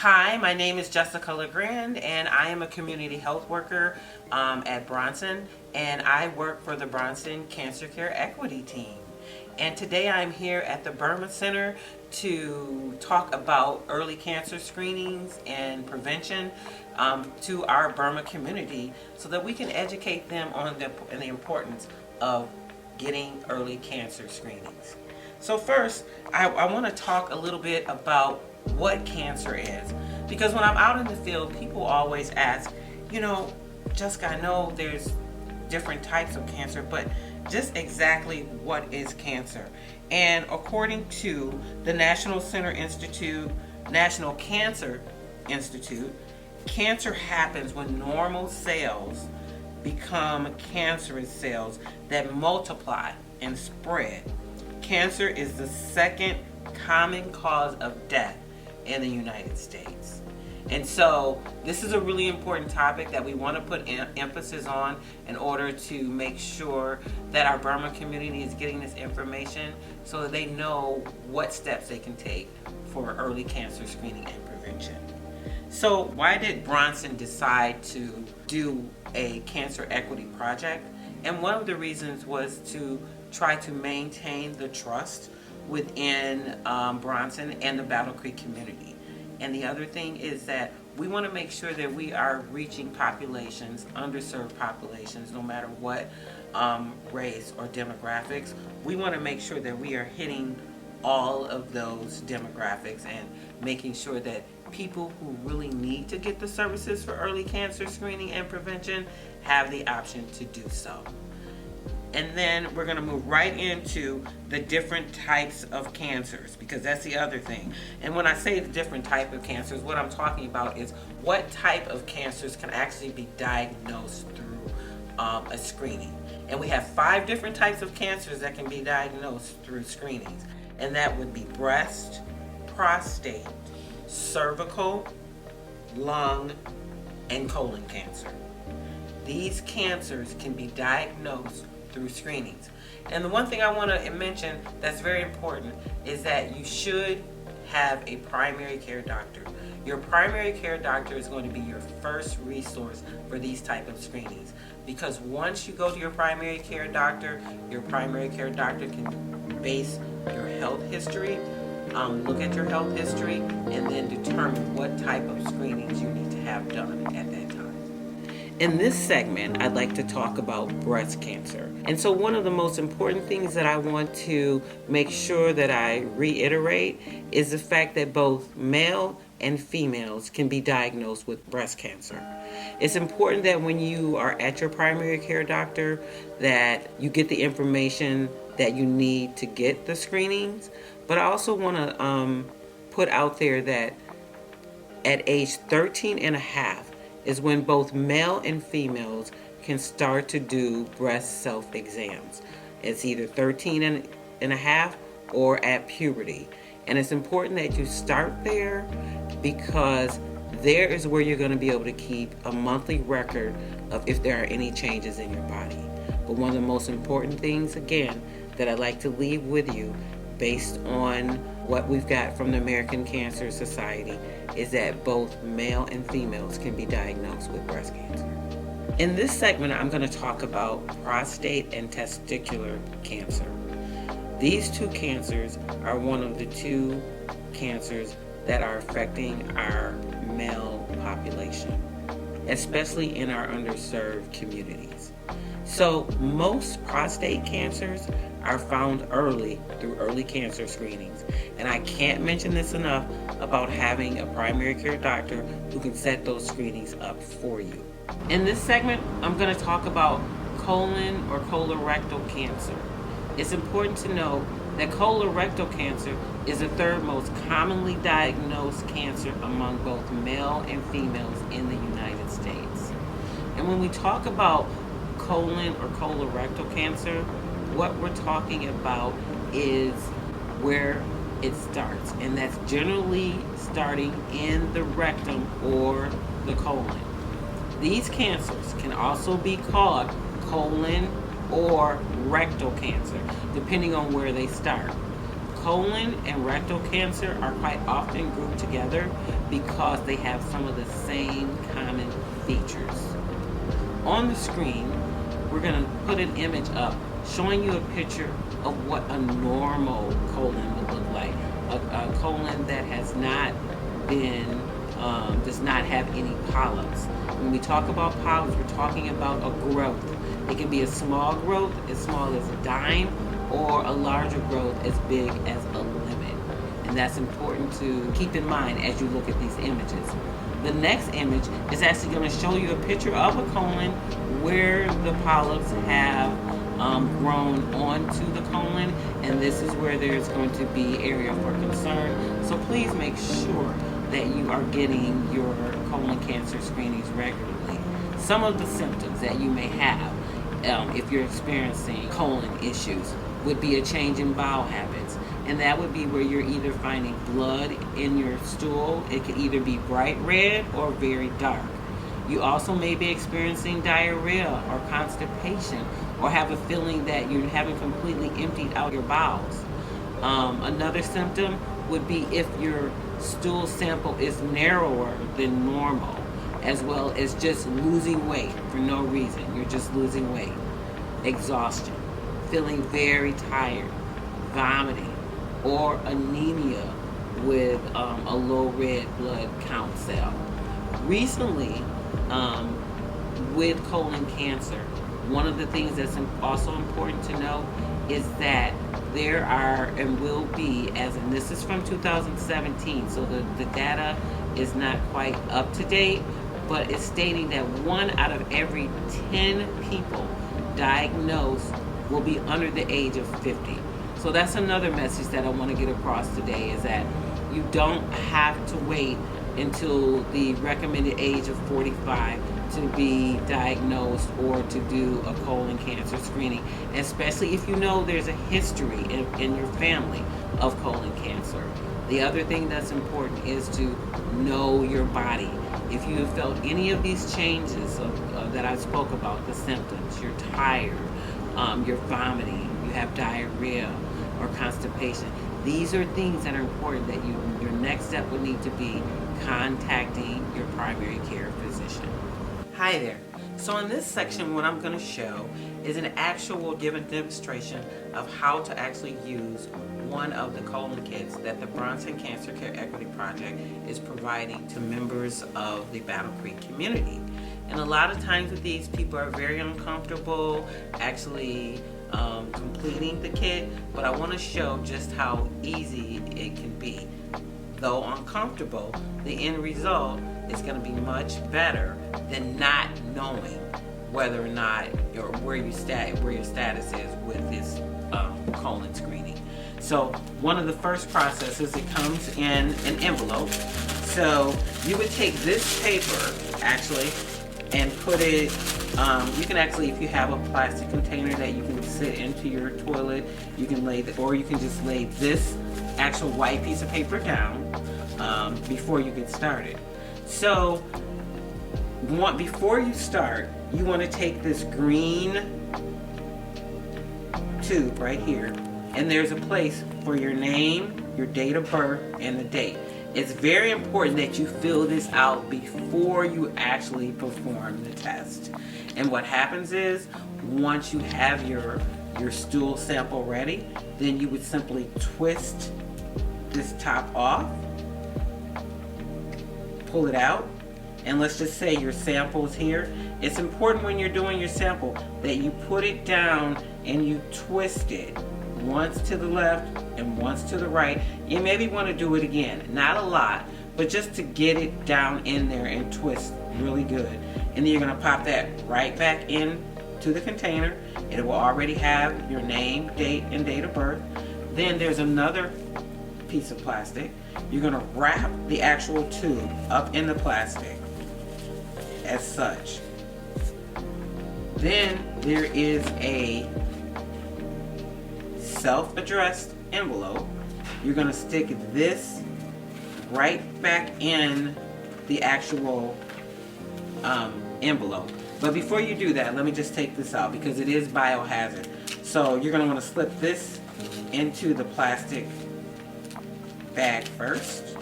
Hi, my name is Jessica LaGrand, and I am a community health worker at Bronson, and I work for the Bronson Cancer Care Equity Team. And today I'm here at the Burma Center to talk about early cancer screenings and prevention to our Burma community so that we can educate them on the importance of getting early cancer screenings. So first, I want to talk a little bit about what cancer is, because when I'm out in the field, people always ask, Jessica, I know there's different types of cancer, but just exactly what is cancer? And according to the National Cancer Institute, cancer happens when normal cells become cancerous cells that multiply and spread. Cancer is the second common cause of death in the United States. And so this is a really important topic that we want to put emphasis on in order to make sure that our Burma community is getting this information so that they know what steps they can take for early cancer screening and prevention. So why did Bronson decide to do a cancer equity project? And one of the reasons was to try to maintain the trust within Bronson and the Battle Creek community. And the other thing is that we want to make sure that we are reaching populations, underserved populations, no matter what race or demographics. We want to make sure that we are hitting all of those demographics and making sure that people who really need to get the services for early cancer screening and prevention have the option to do so. And then we're going to move right into the different types of cancers, because that's the other thing. And when I say the different type of cancers, what I'm talking about is what type of cancers can actually be diagnosed through a screening. And we have 5 different types of cancers that can be diagnosed through screenings. And that would be breast, prostate, cervical, lung, and colon cancer. These cancers can be diagnosed through screenings. And the one thing I want to mention that's very important is that you should have a primary care doctor. Your primary care doctor is going to be your first resource for these type of screenings, because once you go to your primary care doctor can base your health history, look at your health history, and then determine what type of screenings you need to have done at that time. In this segment, I'd like to talk about breast cancer. And so one of the most important things that I want to make sure that I reiterate is the fact that both male and females can be diagnosed with breast cancer. It's important that when you are at your primary care doctor that you get the information that you need to get the screenings. But I also want to put out there that at age 13 and a half is when both male and females can start to do breast self-exams. It's either 13 and a half or at puberty. And it's important that you start there, because there is where you're going to be able to keep a monthly record of if there are any changes in your body. But one of the most important things, again, that I'd like to leave with you based on what we've got from the American Cancer Society is that both male and females can be diagnosed with breast cancer. In this segment, I'm going to talk about prostate and testicular cancer. These 2 cancers are one of the 2 cancers that are affecting our male population, especially in our underserved communities. So most prostate cancers are found early through early cancer screenings. And I can't mention this enough about having a primary care doctor who can set those screenings up for you. In this segment, I'm going to talk about colon or colorectal cancer. It's important to know that colorectal cancer is the 3rd most commonly diagnosed cancer among both male and females in the United States. And when we talk about colon or colorectal cancer, what we're talking about is where it starts, and that's generally starting in the rectum or the colon. These cancers can also be called colon or rectal cancer, depending on where they start. Colon and rectal cancer are quite often grouped together because they have some of the same common features. On the screen, we're going to put an image up showing you a picture of what a normal colon would look like. A colon that has not been, does not have any polyps. When we talk about polyps, we're talking about a growth. It can be a small growth, as small as a dime, or a larger growth as big as a lemon. And that's important to keep in mind as you look at these images. The next image is actually going to show you a picture of a colon where the polyps have grown onto the colon, and this is where there's going to be area for concern. So please make sure that you are getting your colon cancer screenings regularly. Some of the symptoms that you may have if you're experiencing colon issues would be a change in bowel habits, and that would be where you're either finding blood in your stool. It could either be bright red or very dark. You also may be experiencing diarrhea or constipation, or have a feeling that you haven't completely emptied out your bowels. Another symptom would be if your stool sample is narrower than normal, as well as just losing weight for no reason. You're just losing weight. Exhaustion, feeling very tired, vomiting, or anemia with a low red blood count cell. Recently, with colon cancer, one of the things that's also important to know is that there are and will be, and this is from 2017, so the data is not quite up to date, but it's stating that 1 out of every 10 people diagnosed will be under the age of 50. So that's another message that I want to get across today, is that you don't have to wait until the recommended age of 45 to be diagnosed or to do a colon cancer screening, especially if you know there's a history in your family of colon cancer. The other thing that's important is to know your body. If you have felt any of these changes that I spoke about, the symptoms, you're tired, you're vomiting, you have diarrhea or constipation, these are things that are important that your next step would need to be contacting your primary care physician. Hi there. So in this section, what I'm going to show is an actual given demonstration of how to actually use one of the colon kits that the Bronson Cancer Care Equity Project is providing to members of the Battle Creek community. And a lot of times with these, people are very uncomfortable actually completing the kit, but I want to show just how easy it can be. Though uncomfortable, the end result is going to be much better than not knowing whether or not or where your status is with this colon screening. So one of the first processes, it comes in an envelope. So you would take this paper actually and put it, you can actually, if you have a plastic container that you can sit into your toilet, you can lay or you can just lay this actual white piece of paper down before you get started. So before you start, you want to take this green tube right here, and there's a place for your name, your date of birth, and the date. It's very important that you fill this out before you actually perform the test. And what happens is, once you have your stool sample ready, then you would simply twist this top off, pull it out, and let's just say your sample is here. It's important when you're doing your sample that you put it down and you twist it once to the left and once to the right. You maybe want to do it again, not a lot, but just to get it down in there and twist really good. And then you're going to pop that right back in to the container. It will already have your name, date, and date of birth. Then there's another piece of plastic. You're going to wrap the actual tube up in the plastic as such. Then there is a self-addressed envelope. You're going to stick this right back in the actual envelope. But before you do that, let me just take this out because it is biohazard. So you're going to want to slip this into the plastic bag first.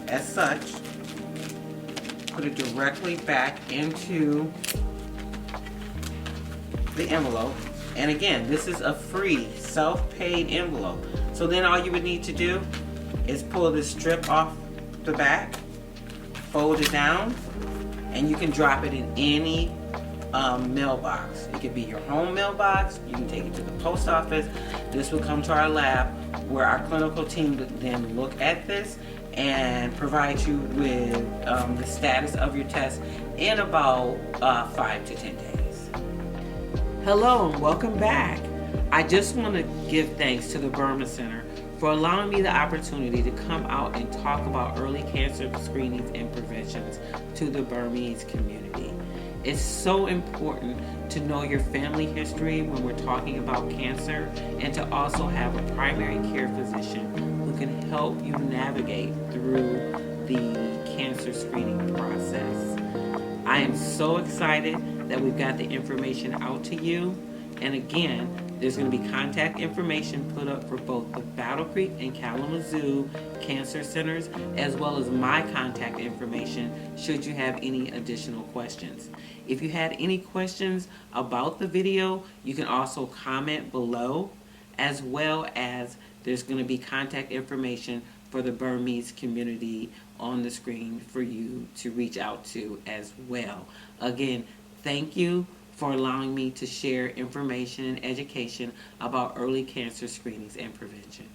As such, put it directly back into the envelope. And again, this is a free self-paid envelope. So then all you would need to do is pull this strip off the back, fold it down, and you can drop it in any mailbox. It could be your home mailbox. You can take it to the post office. This will come to our lab where our clinical team would then look at this and provide you with the status of your test in about 5 to 10 days. Hello and welcome back. I just want to give thanks to the Burma Center for allowing me the opportunity to come out and talk about early cancer screenings and preventions to the Burmese community. It's so important to know your family history when we're talking about cancer, and to also have a primary care physician who can help you navigate through the cancer screening process. I am so excited that we've got the information out to you. And again, there's going to be contact information put up for both the Battle Creek and Kalamazoo cancer centers, as well as my contact information should you have any additional questions. If you had any questions about the video, you can also comment below, as well as there's going to be contact information for the Burmese community on the screen for you to reach out to as well. Again, thank you for allowing me to share information and education about early cancer screenings and prevention.